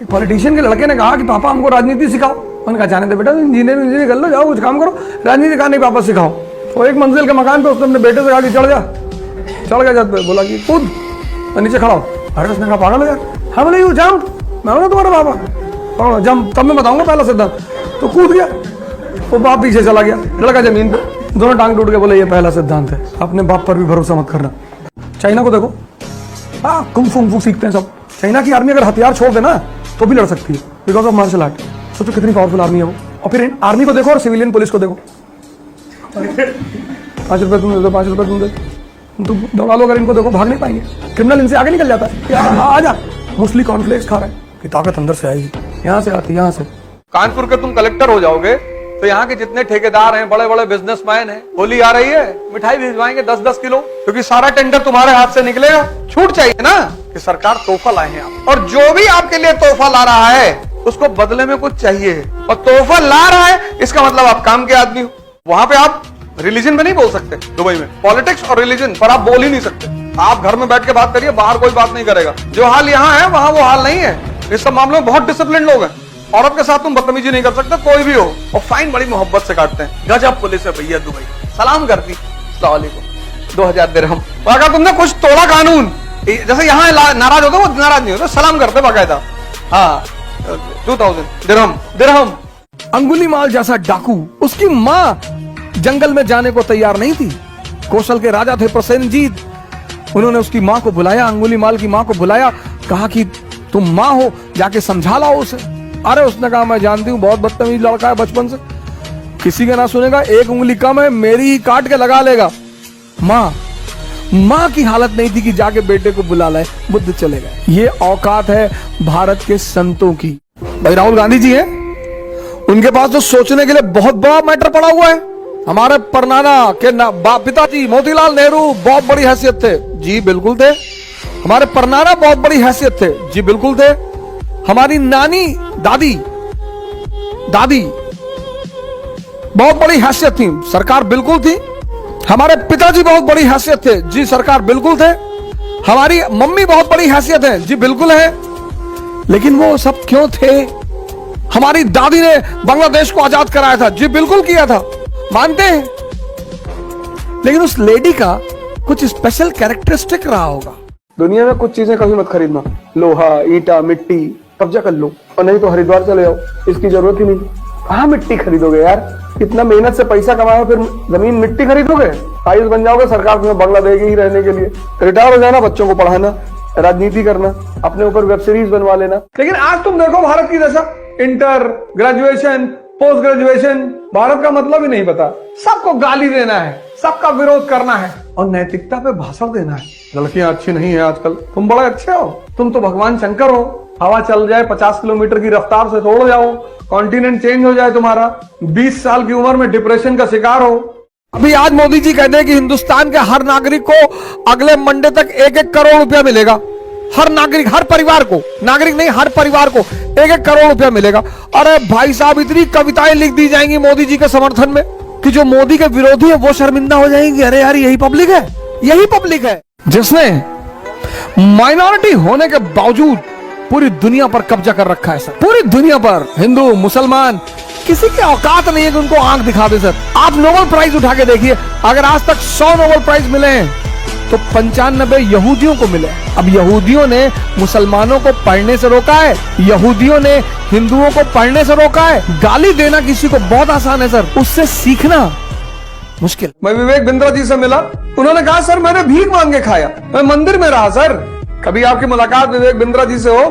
Politician के लड़के ने कहा कि पापा हमको राजनीति सिखाओ। उन्होंने कहा जाने दे बेटा, इंजीनियर कर लो, जाओ कुछ काम करो, राजनीति कहा नहीं पापा सिखाओ। तो एक मंजिल के मकान पे उसने अपने बेटे से कहा कि चढ़ जा। चढ़ गया जब बोला कि कूद, नीचे खड़ा हो। अरे उसने कहा पागल हो यार। हाँ बोले यू जंप, मैं हूँ ना तुम्हारा पापा, जंप तब मैं बताऊंगा पहला सिद्धांत। तो कूद गया, वो बाप पीछे चला गया, लड़का जमीन पे, दोनों टांग टूट के बोले ये पहला सिद्धांत है, अपने बाप पर भी भरोसा मत करना। चाइना को देखो, कुंग फू सीखते हैं सब। चाइना की आर्मी अगर हथियार छोड़ देना तो भी लड़ सकती है बिकॉज ऑफ मार्शल आर्ट। सोचो कितनी पावरफुल आर्मी है वो। और फिर आर्मी को देखो और सिविलियन पुलिस को देखो, 5 रुपए तुम दे दो, 5 रुपए तुम दे दो, तुम दौड़ा लो, अगर इनको देखो भाग नहीं पाएंगे। क्रिमिनल इनसे आगे निकल जाता है, आ जा मोस्टली कॉर्नफ्लेक्स खा रहा है कि ताकत अंदर से आएगी, यहाँ से आती, यहाँ से। कानपुर के तुम कलेक्टर हो जाओगे तो यहाँ के जितने ठेकेदार हैं, बड़े बड़े बिजनेसमैन हैं, होली आ रही है, मिठाई भिजवाएंगे 10-10 किलो, क्योंकि सारा टेंडर तुम्हारे हाथ से निकलेगा। छूट चाहिए ना कि सरकार तोहफा लाए हैं आप, और जो भी आपके लिए तोहफा ला रहा है उसको बदले में कुछ चाहिए, और तोहफा ला रहा है इसका मतलब आप काम के आदमी हो। वहां पे आप रिलीजन में नहीं बोल सकते, दुबई में पॉलिटिक्स और रिलीजन पर आप बोल ही नहीं सकते। आप घर में बैठ के बात करिए, बाहर कोई बात नहीं करेगा। जो हाल यहाँ है वहां वो हाल नहीं है। इस सब मामलों में बहुत डिसिप्लिन लोग हैं। औरत के साथ तुम बदतमीजी नहीं कर सकते, कोई भी हो, और फाइन बड़ी मोहब्बत से काटते हैं। गजब पुलिस है भैया दुबई, सलाम करती, अस्सलाम वालेकुम, 2000 दिरहम। अगर तुमने कुछ तोड़ा कानून, जैसे यहाँ नाराज होते वो नाराज नहीं होते, सलाम करते बाकायदा। हाँ 2000 दिरहम। अंगुलीमाल जैसा डाकू, उसकी माँ जंगल में जाने को तैयार नहीं थी। कौशल के राजा थे प्रसेनजीत, उन्होंने उसकी माँ को बुलाया, अंगुलीमाल की माँ को बुलाया, कहा कि तुम माँ हो, जाके समझा लाओ उसे। अरे उसने कहा मैं जानती हूँ बहुत बदतमीज लड़का है, बचपन से किसी का ना सुनेगा, एक उंगली कम है मेरी ही काट के लगा लेगा। माँ की हालत नहीं थी कि जाके बेटे को बुला लाए, बुद्ध चले गए। ये औकात है भारत के संतों की। भाई राहुल गांधी जी हैं, उनके पास तो सोचने के लिए बहुत बड़ा मैटर पड़ा हुआ है। हमारे परनाना के पिताजी मोतीलाल नेहरू बहुत बड़ी हैसियत थे, जी बिल्कुल थे। हमारे परनाना बहुत बड़ी हैसियत थे, जी बिल्कुल थे। हमारी नानी दादी बहुत बड़ी हैसियत थी, सरकार बिल्कुल थी। हमारे पिताजी बहुत बड़ी हैसियत थे, जी सरकार बिल्कुल थे। हमारी मम्मी बहुत बड़ी हैसियत है, जी बिल्कुल है। लेकिन वो सब क्यों थे? हमारी दादी ने बांग्लादेश को आजाद कराया था, जी बिल्कुल किया था, मानते हैं। लेकिन उस लेडी का कुछ स्पेशल कैरेक्टरिस्टिक रहा होगा। दुनिया में कुछ चीजें कभी मत खरीदना, लोहा, ईंटा, मिट्टी कब्जा कर लो, और नहीं तो हरिद्वार चले जाओ, इसकी जरूरत ही नहीं। कहाँ मिट्टी खरीदोगे यार, इतना मेहनत से पैसा कमाओ, फिर जमीन मिट्टी खरीदोगे? आयुष बन जाओगे, सरकार तुम्हें बंगला देगी ही रहने के लिए। रिटायर हो जाना, बच्चों को पढ़ाना, राजनीति करना, अपने ऊपर वेब सीरीज बनवा लेना। लेकिन आज तुम देखो भारत की दशा, inter, graduation, post graduation, Bharat का मतलब ही नहीं पता। सबको गाली देना है, सबका विरोध करना है, और नैतिकता पे भाषण देना है। लड़कियां अच्छी नहीं है आजकल, तुम बड़े अच्छे हो, तुम तो भगवान शंकर हो। हवा चल जाए 50 किलोमीटर की रफ्तार से तोड़ जाओ, कॉन्टिनेंट चेंज हो जाए तुम्हारा, 20 साल की उम्र में डिप्रेशन का शिकार हो। अभी आज मोदी जी कहते हैं कि हिंदुस्तान के हर नागरिक को अगले मंडे तक 1-1 करोड़ रुपया मिलेगा। हर नागरिक, हर परिवार को, नागरिक नहीं हर परिवार को 1-1 करोड़ रुपया मिलेगा। अरे भाई साहब, इतनी कविताएं लिख दी जाएंगी मोदी जी के समर्थन में कि जो मोदी के विरोधी है वो शर्मिंदा हो जाएंगे। अरे यार, यही पब्लिक है, यही पब्लिक है जिसने माइनॉरिटी होने के बावजूद पूरी दुनिया पर कब्जा कर रखा है सर। पूरी दुनिया पर हिंदू, मुसलमान, किसी की औकात नहीं है कि उनको आंख दिखा दे सर। आप नोबेल प्राइज उठा के देखिए, अगर आज तक 100 नोबेल प्राइज मिले हैं तो 95 यहूदियों को मिले। अब यहूदियों ने मुसलमानों को पढ़ने से रोका है, यहूदियों ने हिंदुओं को पढ़ने से रोका है। गाली देना किसी को बहुत आसान है सर, उससे सीखना मुश्किल। मैं विवेक बिंद्रा जी से मिला, उन्होंने कहा सर मैंने भीख मांग के खाया, मैं मंदिर में रहा। सर कभी आपकी मुलाकात विवेक बिंद्रा जी से हो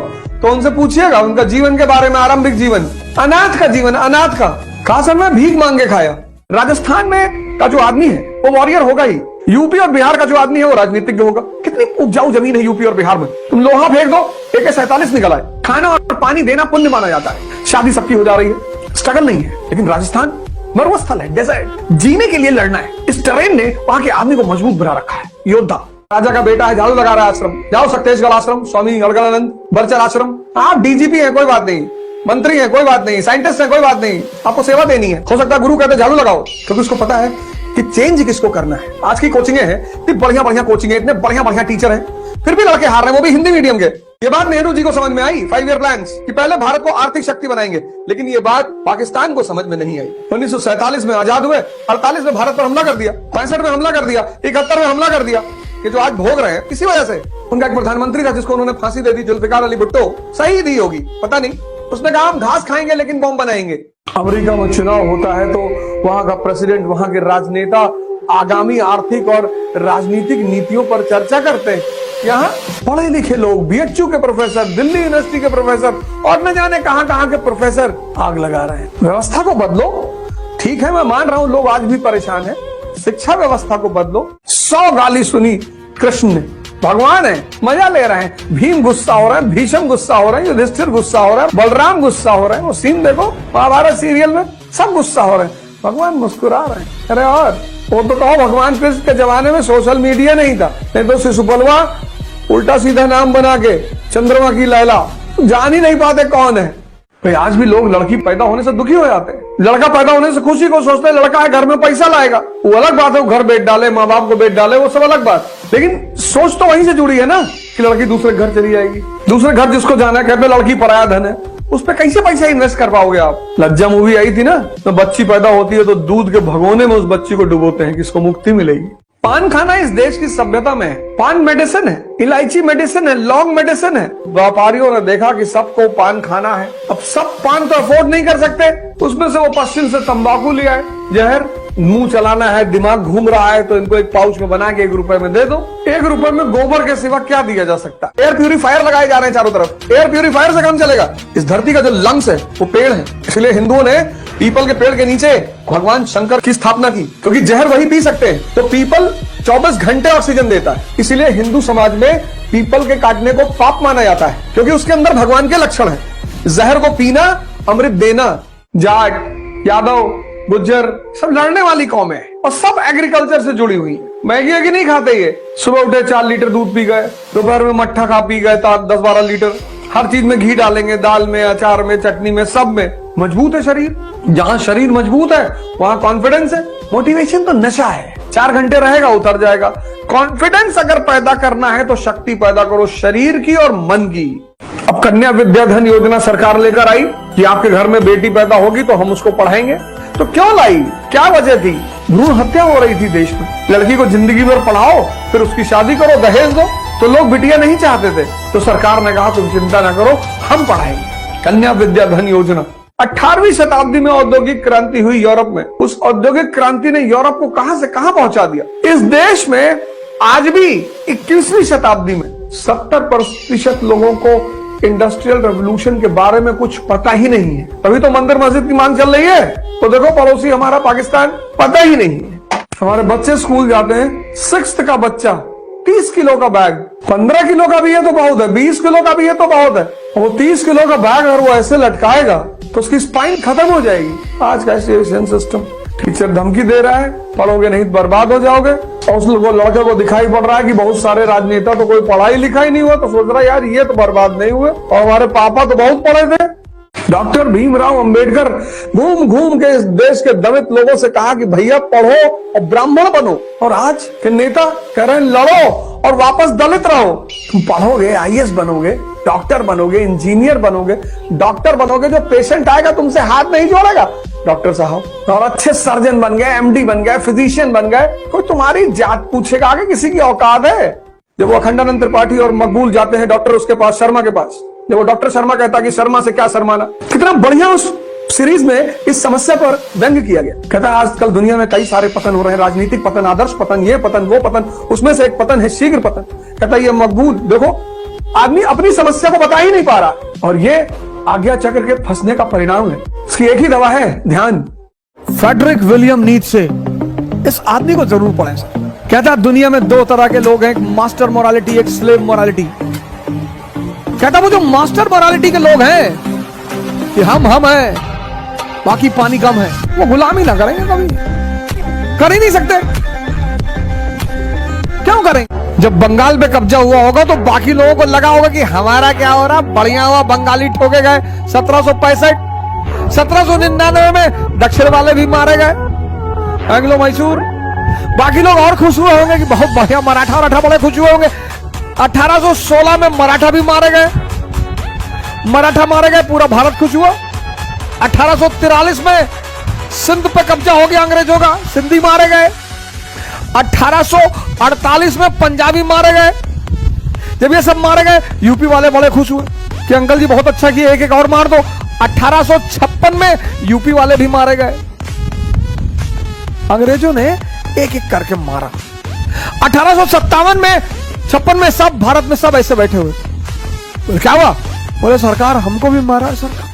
तो उनसे पूछिएगा उनका जीवन के बारे में, आरंभिक जीवन, अनाथ का जीवन, अनाथ का। कहा सर मैं भीख मांग के खाया। राजस्थान में का जो आदमी है वो वॉरियर होगा ही, यूपी और बिहार का जो आदमी है वो राजनीतिज्ञ होगा। कितनी उपजाऊ जमीन है यूपी और बिहार में, तुम लोहा फेंक दो AK-47 निकल आए। खाना और पानी देना पुण्य माना जाता है, शादी सबकी हो जा रही है, स्ट्रगल नहीं है। लेकिन राजस्थान मरुस्थल है, डेजर्ट, जीने के लिए लड़ना है। इस टेरेन ने वहां के आदमी को मजबूत बना रखा है। योद्धा राजा का बेटा है, झाड़ू लगा रहा है आश्रम, जाओ सक्तेशगढ़ आश्रम, स्वामी गड़गड़ानंद, बरचर आश्रम। आप DGP है कोई बात नहीं, मंत्री है कोई बात नहीं, साइंटिस्ट है कोई बात नहीं, आपको सेवा देनी है। हो सकता है गुरु कहते झाड़ू लगाओ, क्योंकि उसको पता है कि चेंज किसको करना है। आज की कोचिंग है, बढ़िया बढ़िया कोचिंग है, इतने बढ़िया बढ़िया टीचर हैं, फिर भी लड़के हार रहे हैं, वो भी हिंदी मीडियम के। ये बात नेहरू जी को समझ में आई 5 ईयर प्लान कि पहले भारत को आर्थिक शक्ति बनाएंगे, लेकिन ये बात पाकिस्तान को समझ में नहीं आई। 1947 में आजाद हुए, 48 में भारत पर हमला कर दिया, 65 में हमला कर दिया, 71 में हमला कर दिया, कि जो आज भोग रहे हैं किसी वजह से। उनका एक प्रधानमंत्री था जिसको उन्होंने फांसी दे दी, जुल्फिकार अली भुट्टो, सही दी होगी पता नहीं, उसने कहा हम घास खाएंगे लेकिन बॉम्ब बनाएंगे। अमेरिका में चुनाव होता है तो वहां का प्रेसिडेंट, वहां के राजनेता आगामी आर्थिक और राजनीतिक नीतियों पर चर्चा करते हैं। यहाँ पढ़े लिखे लोग, बीएचयू के प्रोफेसर, दिल्ली यूनिवर्सिटी के प्रोफेसर और न जाने कहां के प्रोफेसर आग लगा रहे हैं। व्यवस्था को बदलो, ठीक है मैं मान रहा हूं लोग आज भी परेशान है, शिक्षा व्यवस्था को बदलो। 100 गाली सुनी कृष्ण ने, भगवान है मजा ले रहे हैं, भीम गुस्सा हो रहा है, भीष्म गुस्सा हो रहे हैं, युधिष्ठिर गुस्सा हो रहा है, बलराम गुस्सा हो रहे हैं। वो सीन देखो महाभारत सीरियल में, सब गुस्सा हो रहे हैं, भगवान मुस्कुरा रहे हैं। अरे और वो तो कहो भगवान कृष्ण के जमाने में सोशल मीडिया नहीं था, नहीं तो शिशुपालवा उल्टा सीधा नाम बना के चंद्रमा की लैला, जान ही नहीं पाते कौन है। भाई आज भी लोग लड़की पैदा होने से दुखी हो जाते हैं, लड़का पैदा होने से खुशी को सोचते हैं, लड़का है घर में पैसा लाएगा, वो अलग बात है, वो घर बेच डाले, माँ बाप को बेच डाले, वो सब अलग बात, लेकिन सोच तो वहीं से जुड़ी है ना कि लड़की दूसरे घर चली जाएगी, दूसरे घर जिसको जाना है कहते लड़की पराया धन है, उस पर कैसे पैसा इन्वेस्ट कर पाओगे आप। लज्जा मूवी आई थी ना, तो बच्ची पैदा होती है तो दूध के भगोने में उस बच्ची को डुबोते हैं कि इसको मुक्ति मिलेगी। पान खाना इस देश की सभ्यता में है, पान मेडिसिन है, इलायची मेडिसिन है, लौंग मेडिसिन है। व्यापारियों ने देखा कि सबको पान खाना है, अब सब पान तो अफोर्ड नहीं कर सकते, उसमें से वो पश्चिम से तंबाकू लिया है, जहर, मुंह चलाना है, दिमाग घूम रहा है तो इनको एक पाउच में बना के 1 रुपए में दे दो। 1 रुपए में गोबर के सिवा क्या दिया जा सकता है। एयर प्यूरिफायर लगाए जा रहे हैं चारों तरफ, एयर प्यूरिफायर से काम चलेगा। इस धरती का जो लंग्स है वो पेड़ है, इसलिए हिंदुओं ने पीपल के पेड़ के नीचे भगवान शंकर की स्थापना की, क्योंकि जहर वही पी सकते हैं। तो पीपल 24 घंटे ऑक्सीजन देता है, इसलिए हिंदू समाज में पीपल के काटने को पाप माना जाता है, क्योंकि उसके अंदर भगवान के लक्षण है। जहर को पीना, अमृत देना। जाट, यादव, गुज्जर सब लड़ने वाली कौम है और सब एग्रीकल्चर से जुड़ी हुई है। मैगी नहीं खाते ये, सुबह उठे 4 लीटर दूध पी गए, दोपहर में मट्ठा खा पी गए 10-12 लीटर, हर चीज में घी डालेंगे, दाल में, अचार में, चटनी में, सब में। मजबूत है शरीर, जहां शरीर मजबूत है वहां कॉन्फिडेंस है। मोटिवेशन तो नशा है, 4 घंटे रहेगा उतर जाएगा। कॉन्फिडेंस अगर पैदा करना है तो शक्ति पैदा करो शरीर की और मन की। अब कन्या विद्याधन योजना सरकार लेकर आई कि आपके घर में बेटी पैदा होगी तो हम उसको पढ़ाएंगे। तो क्यों लाई, क्या वजह थी? भ्रूण हत्या हो रही थी देश में। लड़की को जिंदगी भर पढ़ाओ फिर उसकी शादी करो, दहेज दो, तो लोग बिटिया नहीं चाहते थे, तो सरकार ने कहा तुम चिंता ना करो हम पढ़ाएंगे। कन्या विद्याधन योजना। 18वीं शताब्दी में औद्योगिक क्रांति हुई यूरोप में, उस औद्योगिक क्रांति ने यूरोप को कहां से कहां पहुंचा दिया। इस देश में आज भी 21वीं शताब्दी में 70% लोगों को इंडस्ट्रियल रेवोल्यूशन के बारे में कुछ पता ही नहीं है। तभी तो मंदिर मस्जिद की मांग चल रही है। तो देखो पड़ोसी हमारा पाकिस्तान, पता ही नहीं है। हमारे बच्चे स्कूल जाते हैं, 6th का बच्चा 30 किलो का बैग, 15 किलो का भी है तो बहुत है, 20 किलो का भी है तो बहुत है। वो 30 किलो का बैग अगर वो ऐसे लटकाएगा तो उसकी स्पाइन खत्म हो जाएगी। आज का एजुकेशन सिस्टम, टीचर धमकी दे रहा है पढ़ोगे नहीं तो बर्बाद हो जाओगे, और उस लड़के को दिखाई पड़ रहा है कि बहुत सारे राजनेता तो कोई पढ़ाई लिखाई नहीं हुआ, तो सोच रहा है यार ये तो बर्बाद नहीं हुए, और हमारे पापा तो बहुत पढ़े थे। डॉक्टर भीमराव अंबेडकर घूम घूम के इस देश के दलित लोगों से कहा कि भैया पढ़ो और ब्राह्मण बनो, और आज के नेता कह रहे हैं लड़ो और वापस दलित रहो। तुम पढ़ोगे, IAS बनोगे, डॉक्टर बनोगे, इंजीनियर बनोगे, डॉक्टर बनोगे, जो पेशेंट आएगा तुमसे हाथ नहीं जोड़ेगा डॉक्टर साहब, और अच्छे सर्जन बन गए, MD बन गए, फिजिशियन बन गए, कोई तुम्हारी जात पूछेगा आगे किसी की औकात है। जब वो अखंडानंद त्रिपाठी और मकबूल जाते हैं डॉक्टर उसके पास, शर्मा के पास, जब वो डॉक्टर शर्मा कहता कि शर्मा से क्या शर्माना, कितना बढ़िया उस सीरीज में इस समस्या पर व्यंग किया गया। कहता है आजकल दुनिया में कई सारे पतन हो रहे हैं, राजनीतिक पतन, आदर्श पतन, ये पतन वो पतन, उसमें से एक पतन है शीघ्र पतन। कहता है ये मकबूल देखो आदमी अपनी समस्या को बता ही नहीं पा रहा, और ये आज्ञा चक्र के फंसने का परिणाम है। इसकी एक ही दवा है, ध्यान। फ्रेडरिक विलियम नीत्शे, इस आदमी को जरूर पढ़ें सर। कहता है दुनिया में 2 तरह के लोग हैं, एक मास्टर मोरालिटी, एक स्लेव मोरालिटी। कहता वो जो मास्टर मोरालिटी के लोग हैं कि हम हैं, बाकी पानी कम है, वो गुलामी ना करेंगे, कभी कर ही नहीं सकते। क्यों करें? जब बंगाल पे कब्जा हुआ होगा तो बाकी लोगों को लगा होगा कि हमारा क्या हो रहा, बढ़िया हुआ बंगाली ठोके गए। 1765 1799 में दक्षिण वाले भी मारे गए, एंग्लो मैसूर। बाकी लोग और खुश हुए होंगे कि बहुत बढ़िया, मराठा बड़े खुश हुए होंगे। 1816 में मराठा भी मारे गए, मराठा मारे गए, पूरा भारत खुश हुआ। 1843 में सिंध पे कब्जा हो गया अंग्रेजों का, सिंधी मारे गए। 1848 में पंजाबी मारे गए। जब ये सब मारे गए, यूपी वाले बड़े खुश हुए कि अंकल जी बहुत अच्छा किए, एक एक और मार दो। 1856 में यूपी वाले भी मारे गए। अंग्रेजों ने एक एक करके मारा। 1857 में 56 में सब भारत में सब ऐसे बैठे हुए। क्या हुआ? बोले सरकार हमको भी मारा है सरकार।